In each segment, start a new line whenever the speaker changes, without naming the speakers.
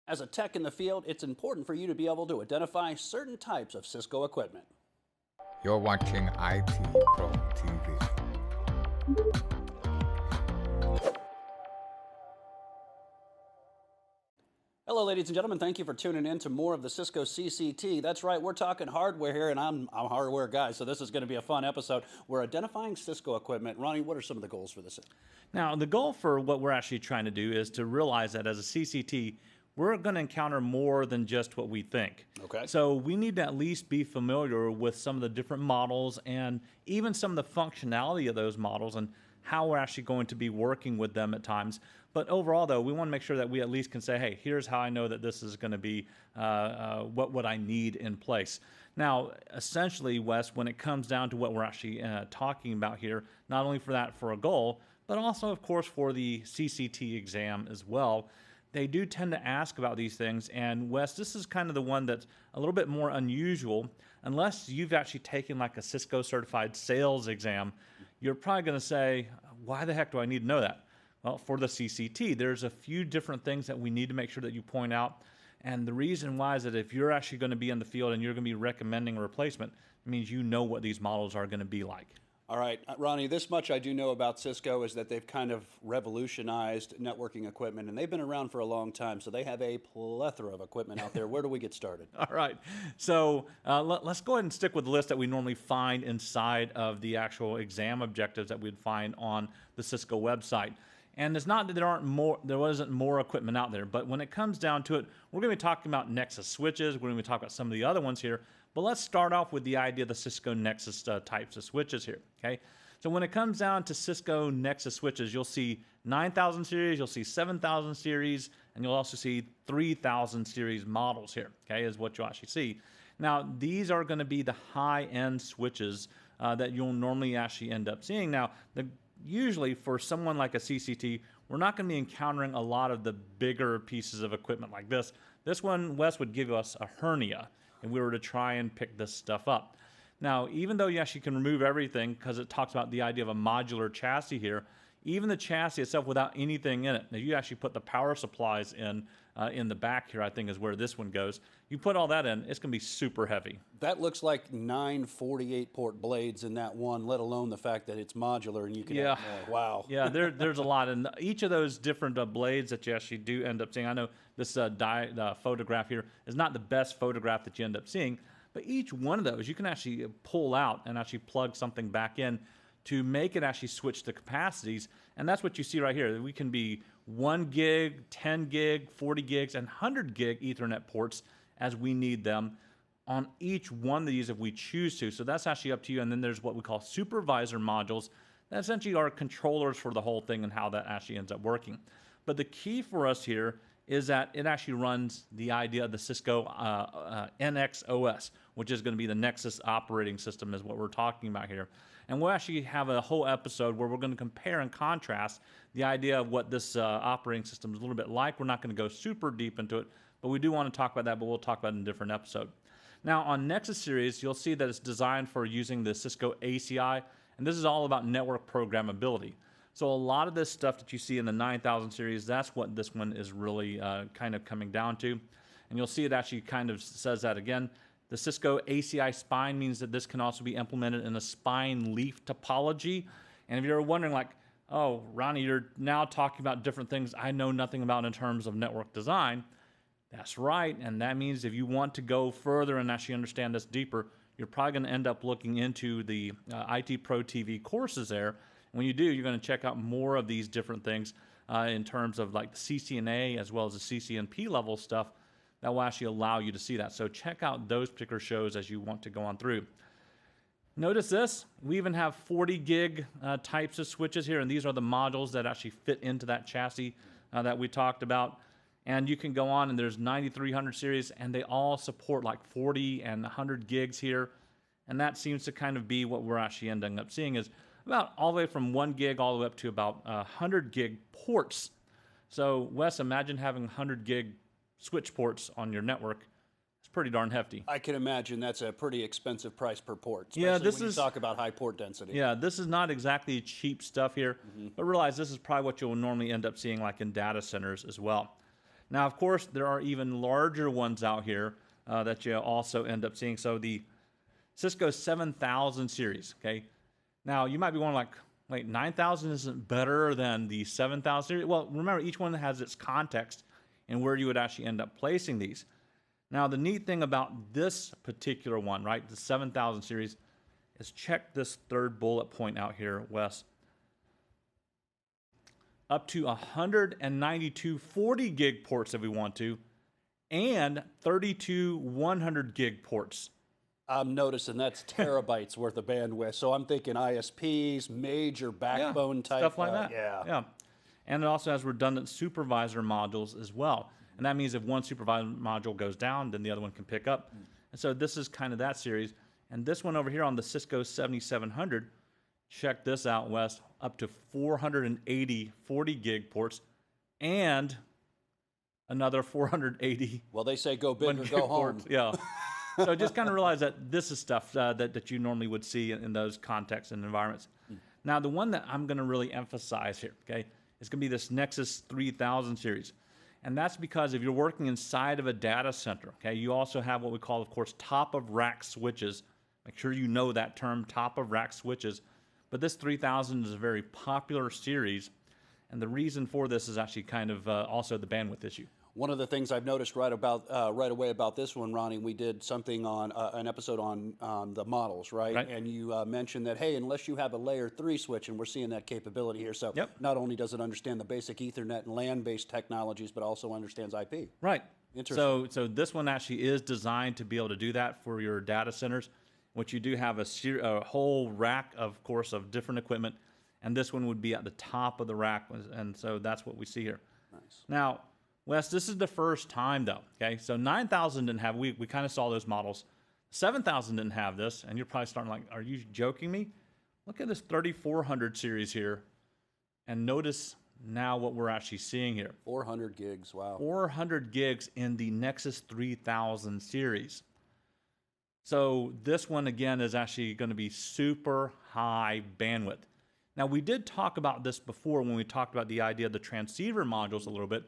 As a tech in the field, it's important for you to be able to identify certain types of Cisco equipment.
You're watching IT Pro TV.
Hello, ladies and gentlemen. Thank you for tuning in to more of the Cisco CCT. That's right, we're talking hardware here, and I'm a hardware guy, so this is going to be a fun episode. We're identifying Cisco equipment. Ronnie, what are some of the goals for this?
Now, the goal for what we're actually trying to do is to realize that as a CCT, we're going to encounter more than just what we think.
Okay.
So we need to at least be familiar with some of the different models and even some of the functionality of those models and how we're actually going to be working with them at times. But overall, though, we want to make sure that we at least can say, hey, here's how I know that this is going to be what I need in place. Now, essentially, Wes, when it comes down to what we're actually talking about here, not only for a goal, but also, of course, for the CCT exam as well, they do tend to ask about these things. And Wes, this is kind of the one that's a little bit more unusual. Unless you've actually taken like a Cisco Certified Sales exam, you're probably going to say, why the heck do I need to know that? Well, for the CCT, there's a few different things that we need to make sure that you point out. And the reason why is that if you're actually going to be in the field and you're going to be recommending a replacement, it means you know what these models are going to be like.
All right, Ronnie, this much I do know about Cisco is that they've kind of revolutionized networking equipment, and they've been around for a long time, so they have a plethora of equipment out there. Where do we get started?
All right, so let's go ahead and stick with the list that we normally find inside of the actual exam objectives that we'd find on the Cisco website. And it's not that there wasn't more equipment out there, but when it comes down to it, we're going to be talking about Nexus switches. We're going to be talking about some of the other ones here, but let's start off with the idea of the Cisco Nexus types of switches here, okay? So when it comes down to Cisco Nexus switches, you'll see 9000 series, you'll see 7000 series, and you'll also see 3000 series models here, okay, is what you'll actually see. Now, these are going to be the high-end switches that you'll normally actually end up seeing. Now, usually for someone like a CCT, we're not going to be encountering a lot of the bigger pieces of equipment like this. This one, Wes, would give us a hernia if we were to try and pick this stuff up. Now, even though you actually can remove everything because it talks about the idea of a modular chassis here, even the chassis itself without anything in it, now you actually put the power supplies in the back here, I think is where this one goes. You put all that in, it's going to be super heavy.
That looks like 9 48-port blades in that one, let alone the fact that it's modular and you can add more. Wow.
Yeah, there's a lot. And each of those different blades that you actually do end up seeing, I know this photograph here is not the best photograph that you end up seeing, but each one of those you can actually pull out and actually plug something back in to make it actually switch the capacities. And that's what you see right here. We can be 1 gig, 10 gig, 40 gigs, and 100 gig Ethernet ports as we need them on each one of these if we choose to. So that's actually up to you. And then there's what we call supervisor modules that essentially are controllers for the whole thing and how that actually ends up working. But the key for us here is that it actually runs the idea of the Cisco NXOS, which is going to be the Nexus operating system is what we're talking about here. And we'll actually have a whole episode where we're going to compare and contrast the idea of what this operating system is a little bit like. We're not going to go super deep into it, but we do want to talk about that, but we'll talk about it in a different episode. Now, on Nexus series, you'll see that it's designed for using the Cisco ACI, and this is all about network programmability. So a lot of this stuff that you see in the 9000 series, that's what this one is really kind of coming down to. And you'll see it actually kind of says that again. The Cisco ACI spine means that this can also be implemented in a spine leaf topology. And if you're wondering like, oh, Ronnie, you're now talking about different things I know nothing about in terms of network design. That's right. And that means if you want to go further and actually understand this deeper, you're probably going to end up looking into the IT Pro TV courses there. When you do, you're going to check out more of these different things in terms of like the CCNA as well as the CCNP level stuff that will actually allow you to see that. So check out those particular shows as you want to go on through. Notice this, we even have 40 gig types of switches here, and these are the modules that actually fit into that chassis that we talked about. And you can go on and there's 9300 series and they all support like 40 and 100 gigs here. And that seems to kind of be what we're actually ending up seeing is about all the way from 1 gig all the way up to about 100 gig ports. So Wes, imagine having 100 gig switch ports on your network. It's pretty darn hefty.
I can imagine that's a pretty expensive price per port, especially
Yeah, this
when you
is
talk about high port density.
Yeah, this is not exactly cheap stuff here, but realize this is probably what you'll normally end up seeing like in data centers as well. Now, of course, there are even larger ones out here that you also end up seeing. So the Cisco 7000 series, okay? Now, you might be wondering, like, wait, 9000 isn't better than the 7000 series? Well, remember, each one has its context and where you would actually end up placing these. Now, the neat thing about this particular one, right, the 7000 series, is check this third bullet point out here, Wes. Up to 192 40 gig ports if we want to, and 32 100 gig ports.
I'm noticing that's terabytes worth of bandwidth. So I'm thinking ISPs, major backbone type
stuff like that.
Yeah.
And it also has redundant supervisor modules as well. And that means if one supervisor module goes down, then the other one can pick up. And so this is kind of that series. And this one over here on the Cisco 7700, check this out, Wes, up to 480 40 gig ports and another 480.
Well, they say go big or go home.
Ports. Yeah. So just kind of realize that this is stuff that you normally would see in those contexts and environments. Now, the one that I'm going to really emphasize here, okay, is going to be this Nexus 3000 series. And that's because if you're working inside of a data center, okay, you also have what we call, of course, top-of-rack switches. Make sure you know that term, top-of-rack switches. But this 3000 is a very popular series. And the reason for this is actually kind of also the bandwidth issue.
One of the things I've noticed right away about this one, Ronnie, we did something on an episode on the models, right? And you mentioned that, hey, unless you have a layer 3 switch, and we're seeing that capability here. So not only does it understand the basic Ethernet and LAN-based technologies, but also understands IP.
Right.
Interesting.
So this one actually is designed to be able to do that for your data centers, which you do have a whole rack, of course, of different equipment. And this one would be at the top of the rack. And so that's what we see here.
Nice.
Now, Wes, this is the first time, though, okay? So 9000 didn't have, we kind of saw those models. 7000 didn't have this, and you're probably starting like, are you joking me? Look at this 3400 series here, and notice now what we're actually seeing here.
400 gigs, wow.
400 gigs in the Nexus 3000 series. So this one, again, is actually going to be super high bandwidth. Now, we did talk about this before when we talked about the idea of the transceiver modules a little bit,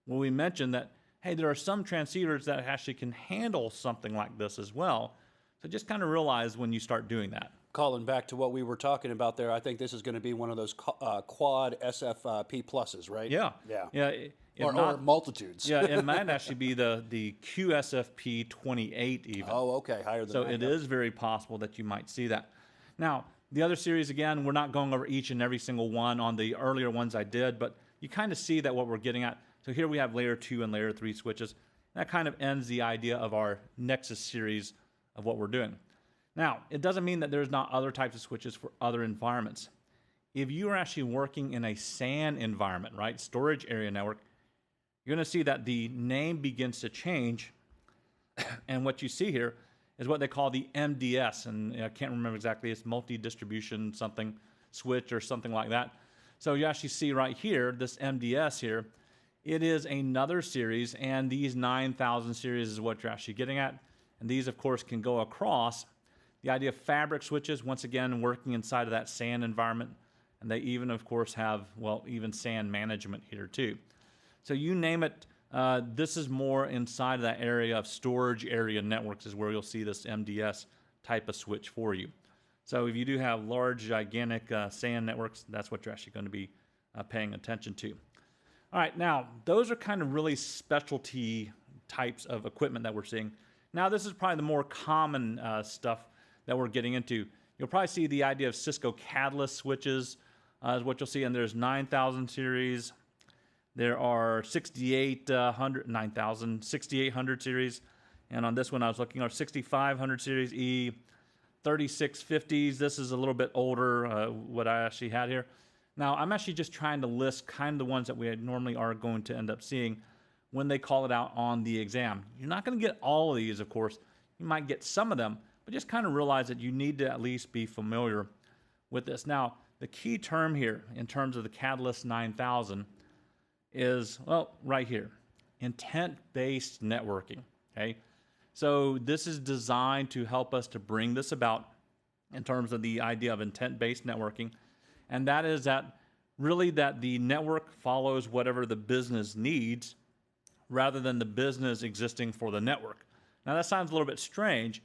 when we mentioned that, hey, there are some transceivers that actually can handle something like this as well. So just kind of realize when you start doing that.
Calling back to what we were talking about there, I think this is going to be one of those quad SFP pluses, right?
Yeah.
Yeah. Or multitudes.
Yeah, it might actually be the QSFP 28 even.
Oh, okay, higher than
so
that.
So it is very possible that you might see that. Now, the other series, again, we're not going over each and every single one. On the earlier ones I did, but you kind of see that what we're getting at. So here we have layer 2 and layer 3 switches. That kind of ends the idea of our Nexus series of what we're doing. Now, it doesn't mean that there's not other types of switches for other environments. If you are actually working in a SAN environment, right, storage area network, you're going to see that the name begins to change. And what you see here is what they call the MDS. And I can't remember exactly. It's multi-distribution something switch or something like that. So you actually see right here, this MDS here, it is another series, and these 9000 series is what you're actually getting at. And these, of course, can go across. The idea of fabric switches, once again, working inside of that SAN environment. And they even, of course, have, well, even SAN management here, too. So you name it, this is more inside of that area of storage area networks is where you'll see this MDS type of switch for you. So if you do have large, gigantic SAN networks, that's what you're actually going to be paying attention to. All right, now, those are kind of really specialty types of equipment that we're seeing. Now, this is probably the more common stuff that we're getting into. You'll probably see the idea of Cisco Catalyst switches is what you'll see, and there's 9000 series. There are 6800 series, and on this one I was looking at 6500 series E, 3650s. This is a little bit older, what I actually had here. Now, I'm actually just trying to list kind of the ones that we normally are going to end up seeing when they call it out on the exam. You're not going to get all of these, of course. You might get some of them, but just kind of realize that you need to at least be familiar with this. Now, the key term here in terms of the Catalyst 9000 is, well, right here, intent-based networking, okay? So this is designed to help us to bring this about in terms of the idea of intent-based networking. And that is that really that the network follows whatever the business needs rather than the business existing for the network. Now that sounds a little bit strange,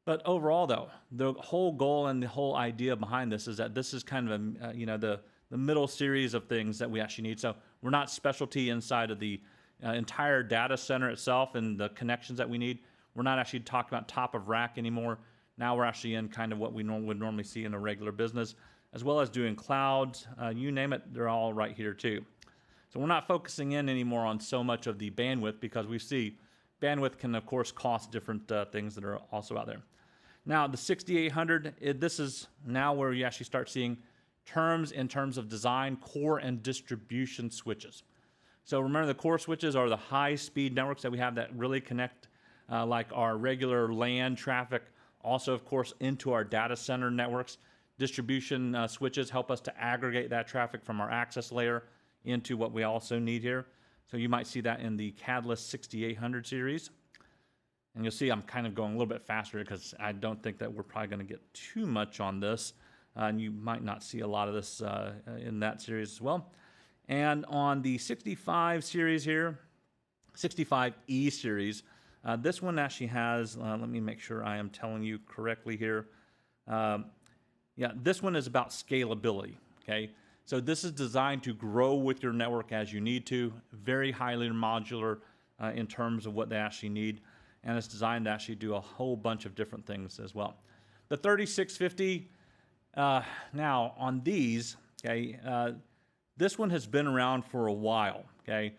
but overall though, the whole goal and the whole idea behind this is that this is kind of a, the middle series of things that we actually need. So we're not specialty inside of the entire data center itself and the connections that we need. We're not actually talking about top of rack anymore. Now we're actually in kind of what we would normally see in a regular business, as well as doing clouds, you name it, they're all right here too. So we're not focusing in anymore on so much of the bandwidth, because we see bandwidth can of course cost different things that are also out there. Now the 6800, this is now where you actually start seeing terms in terms of design, core, and distribution switches. So remember, the core switches are the high-speed networks that we have that really connect like our regular LAN traffic, also of course into our data center networks. Distribution switches help us to aggregate that traffic from our access layer into what we also need here. So you might see that in the Catalyst 6800 series. And you'll see I'm kind of going a little bit faster because I don't think that we're probably going to get too much on this. And you might not see a lot of this in that series as well. And on the 65 series here, 65E series, this one actually has, let me make sure I am telling you correctly here. Yeah, this one is about scalability, okay? So this is designed to grow with your network as you need to, very highly modular in terms of what they actually need, and it's designed to actually do a whole bunch of different things as well. The 3650, now on these, okay, this one has been around for a while, okay?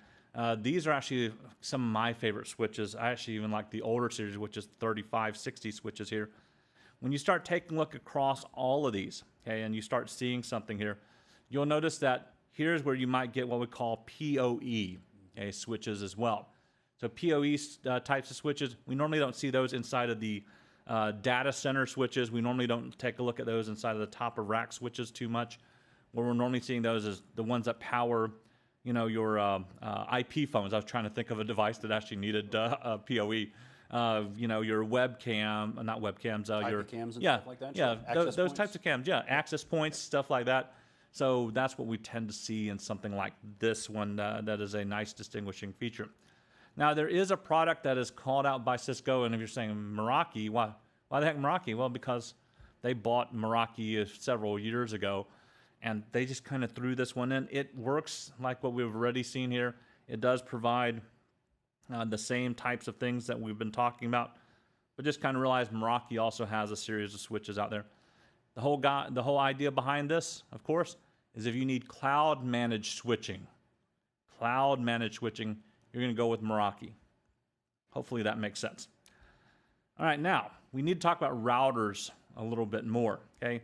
These are actually some of my favorite switches. I actually even like the older series, which is 3560 switches here. When you start taking a look across all of these, okay, and you start seeing something here, you'll notice that here's where you might get what we call PoE, okay, switches as well. So PoE types of switches, we normally don't see those inside of the data center switches. We normally don't take a look at those inside of the top of rack switches too much. Where we're normally seeing those is the ones that power, you know, your IP phones. I was trying to think of a device that actually needed PoE. You know, your webcam, not webcams, your
cams and
yeah,
stuff like that.
yeah,
Sure.
those types of cams, yeah, access points, stuff like that. So that's what we tend to see in something like this one. That is a nice distinguishing feature. Now there is a product that is called out by Cisco, and if you're saying Meraki, why the heck Meraki? Well, because they bought Meraki several years ago, and they just kind of threw this one in. It works like what we've already seen here. It does provide the same types of things that we've been talking about, but just kind of realize Meraki also has a series of switches out there. The whole idea behind this, of course, is if you need cloud managed switching, you're going to go with Meraki. Hopefully that makes sense. All right, now we need to talk about routers a little bit more, okay?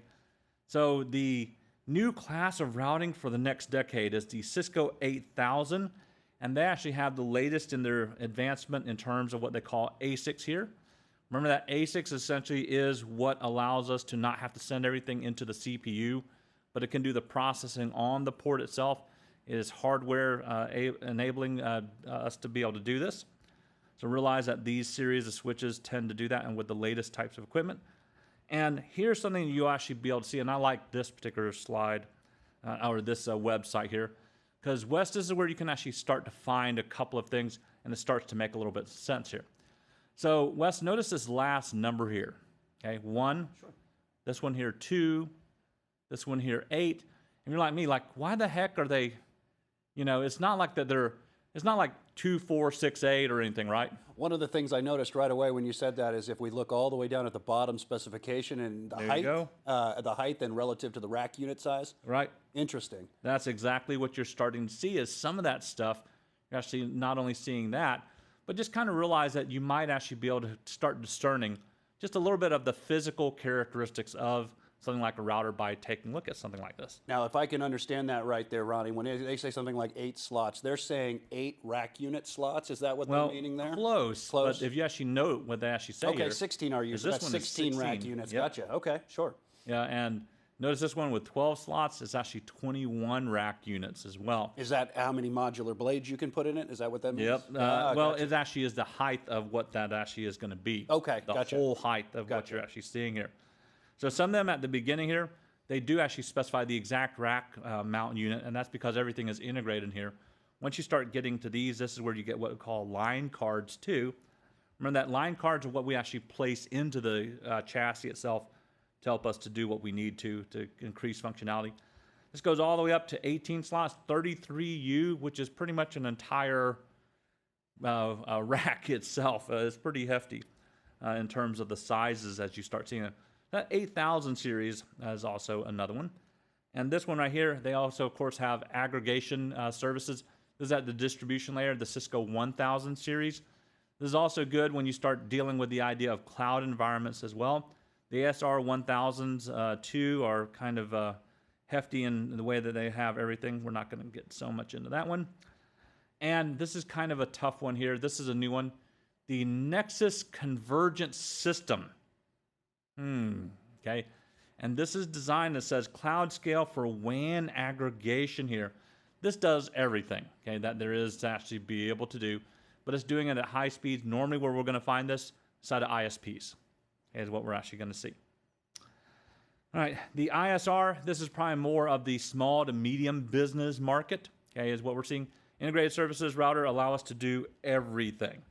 So the new class of routing for the next decade is the Cisco 8000, and they actually have the latest in their advancement in terms of what they call ASICs here. Remember that ASICs essentially is what allows us to not have to send everything into the CPU, but it can do the processing on the port itself. It is hardware enabling us to be able to do this. So realize that these series of switches tend to do that, and with the latest types of equipment. And here's something you'll actually be able to see, and I like this particular slide, or this website here, because Wes, this is where you can actually start to find a couple of things, and it starts to make a little bit of sense here. So Wes, notice this last number here, okay? 1, sure. This one here 2, this one here 8, and you're like me, like, why the heck are they, you know, it's not like that it's not like 2, 4, 6, 8 or anything, right?
One of the things I noticed right away when you said that is if we look all the way down at the bottom specification and the height and relative to the rack unit size.
Right.
Interesting.
That's exactly what you're starting to see is some of that stuff. You're actually not only seeing that, but just kind of realize that you might actually be able to start discerning just a little bit of the physical characteristics of something like a router by taking a look at something like this.
Now, if I can understand that right there, Ronnie, when they say something like 8 slots, they're saying 8 rack unit slots? Is that what they're meaning there?
Close. But if you actually know what they actually say here.
16 are used. That's 16 rack units. Yep. Gotcha. Okay, sure.
Yeah, and notice this one with 12 slots is actually 21 rack units as well.
Is that how many modular blades you can put in it? Is that what that means?
Yep. Well, it actually is the height of what that actually is going to be.
Okay,
the
gotcha.
whole height of what you're actually seeing here. So some of them at the beginning here, they do actually specify the exact rack mount unit, and that's because everything is integrated here Once you start getting to these, this is where you get what we call line cards too. Remember that line cards are what we actually place into the chassis itself to help us to do what we need to increase functionality. This goes all the way up to 18 slots, 33U, which is pretty much an entire rack itself. It's pretty hefty in terms of the sizes as you start seeing it. That 8000 series is also another one. And this one right here, they also, of course, have aggregation services. This is at the distribution layer, the Cisco 1000 series. This is also good when you start dealing with the idea of cloud environments as well. The SR 1000s too are kind of hefty in the way that they have everything. We're not going to get so much into that one. And this is kind of a tough one here. This is a new one. The Nexus Convergent System. Okay. And this is designed that says cloud scale for WAN aggregation here. This does everything, okay, that there is to actually be able to do, but it's doing it at high speeds. Normally where we're going to find this side of ISPs, okay, is what we're actually going to see. All right, the ISR, this is probably more of the small to medium business market, okay, is what we're seeing. Integrated services router allow us to do everything.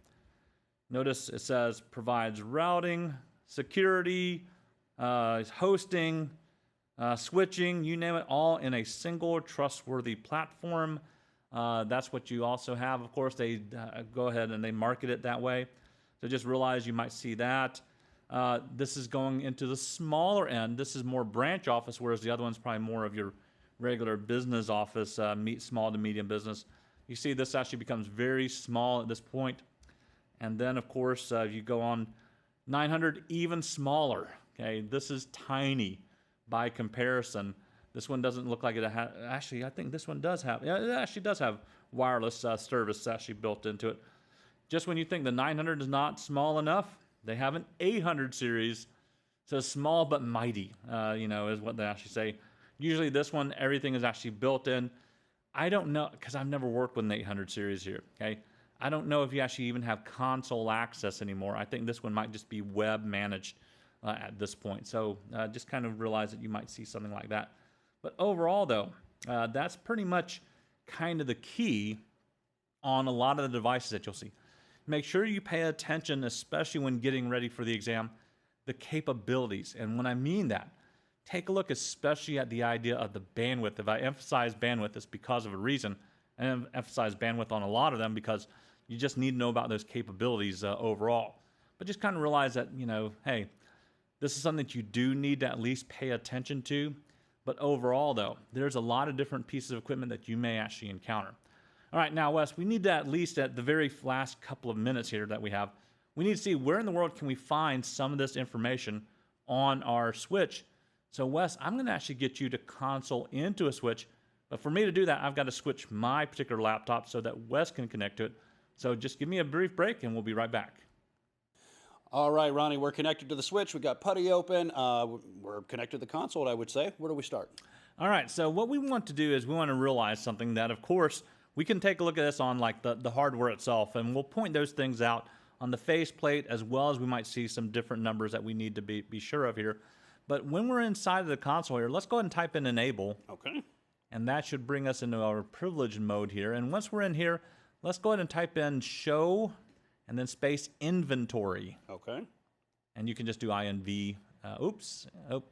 Notice it says provides routing, security, hosting, switching, you name it, all in a single trustworthy platform. That's what you also have. Of course, they go ahead and they market it that way. So just realize you might see that. This is going into the smaller end. This is more branch office, whereas the other one's probably more of your regular business office, small to medium business. You see this actually becomes very small at this point. And then, of course, you go on 900, even smaller. Okay, this is tiny by comparison. This one doesn't look like it has, actually, I think this one does have, yeah, it actually does have wireless service actually built into it. Just when you think the 900 is not small enough, they have an 800 series. So small but mighty, you know, is what they actually say. Usually this one, everything is actually built in. I don't know, because I've never worked with an 800 series here, okay? I don't know if you actually even have console access anymore. I think this one might just be web managed at this point. So just kind of realize that you might see something like that. But overall though, that's pretty much kind of the key on a lot of the devices that you'll see. Make sure you pay attention, especially when getting ready for the exam, the capabilities. And when I mean that, take a look especially at the idea of the bandwidth. If I emphasize bandwidth, it's because of a reason. I emphasize bandwidth on a lot of them because you just need to know about those capabilities overall. But just kind of realize that, you know, hey, this is something that you do need to at least pay attention to. But overall, though, there's a lot of different pieces of equipment that you may actually encounter. All right, now, Wes, we need to at least at the very last couple of minutes here that we have, we need to see where in the world can we find some of this information on our switch. So, Wes, I'm going to actually get you to console into a switch. But for me to do that, I've got to switch my particular laptop so that Wes can connect to it. So just give me a brief break and we'll be right back.
All right, Ronnie, we're connected to the switch. We got PuTTY open. We're connected to the console, I would say. Where do we start?
All right, so what we want to do is we want to realize something that, of course, we can take a look at this on like the hardware itself, and we'll point those things out on the faceplate as well as we might see some different numbers that we need to be sure of here. But when we're inside of the console here, let's go ahead and type in enable.
Okay.
And that should bring us into our privileged mode here. And once we're in here, let's go ahead and type in show and then space inventory.
Okay.
And you can just do INV. Oops. Oh,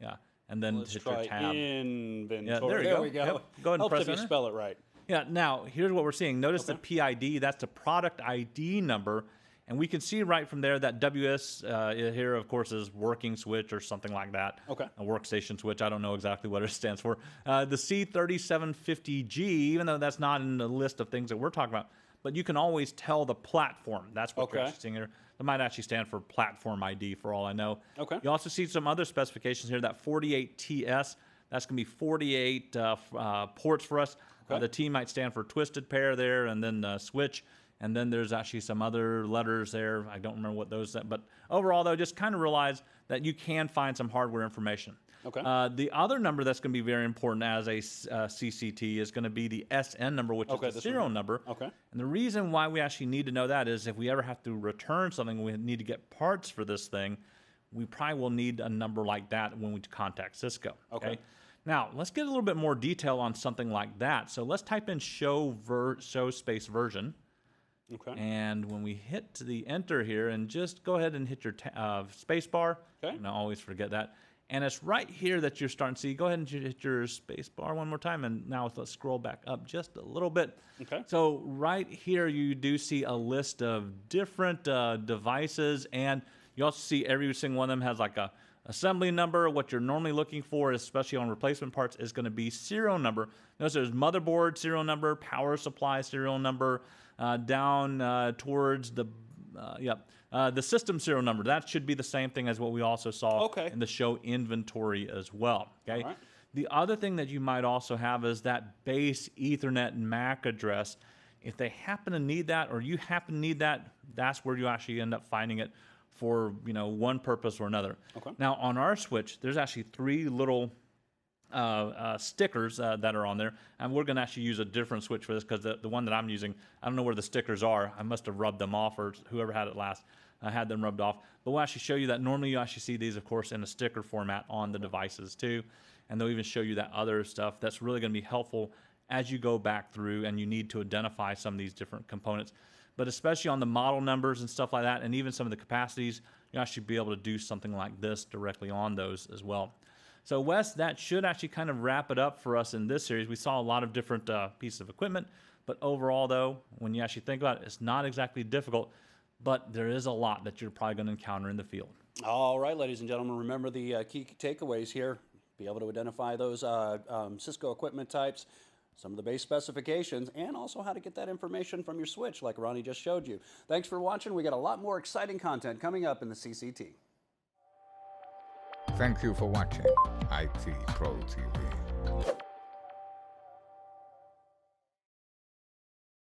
yeah. And then
let's
hit
try
your tab.
Inventory.
Yeah, there
we
go.
go.
Yep. Go ahead and
Helps
press
if you
enter.
spell it right.
Yeah, now here's what we're seeing. Notice the PID, that's the product ID number. And we can see right from there that WS here, of course, is working switch or something like that.
Okay.
A workstation switch. I don't know exactly what it stands for. The C3750G, even though that's not in the list of things that we're talking about, but you can always tell the platform. That's what you're actually seeing here. It might actually stand for platform ID for all I know.
Okay.
You also see some other specifications here. That 48TS, that's going to be 48 ports for us.
Okay.
The T might stand for twisted pair there, and then switch. And then there's actually some other letters there. I don't remember what those are. But overall, though, just kind of realize that you can find some hardware information.
Okay.
The other number that's going to be very important as a CCT is going to be the SN number, which is the serial number.
Okay.
And the reason why we actually need to know that is if we ever have to return something, we need to get parts for this thing, we probably will need a number like that when we contact Cisco.
Okay.
Now, let's get a little bit more detail on something like that. So let's type in show space version.
Okay.
And when we hit the enter here, and just go ahead and hit your space bar.
Okay.
And I always forget that. And it's right here that you're starting to see. Go ahead and hit your space bar one more time. And now let's scroll back up just a little bit.
Okay.
So right here, you do see a list of different devices. And you also see every single one of them has like a assembly number. What you're normally looking for, especially on replacement parts, is going to be serial number. Notice there's motherboard serial number, power supply serial number, down towards the system serial number. That should be the same thing as what we also saw in the show inventory as well. Okay.
Right.
The other thing that you might also have is that base Ethernet MAC address. If they happen to need that, or you happen to need that, that's where you actually end up finding it for one purpose or another. Okay. Now on our switch, there's actually 3 little stickers that are on there, and we're going to actually use a different switch for this because the one that I'm using, I don't know where the stickers are. I must have rubbed them off, or whoever had it last had them rubbed off. But we'll actually show you that normally you actually see these, of course, in a sticker format on the devices too, and they'll even show you that other stuff that's really going to be helpful as you go back through and you need to identify some of these different components. But especially on the model numbers and stuff like that, and even some of the capacities, you actually be able to do something like this directly on those as well. So Wes, that should actually kind of wrap it up for us in this series. We saw a lot of different pieces of equipment, but overall though, when you actually think about it, it's not exactly difficult, but there is a lot that you're probably going to encounter in the field.
All right, ladies and gentlemen, remember the key takeaways here. Be able to identify those Cisco equipment types, some of the base specifications, and also how to get that information from your switch like Ronnie just showed you. Thanks for watching. We got a lot more exciting content coming up in the CCT.
Thank you for watching IT Pro TV.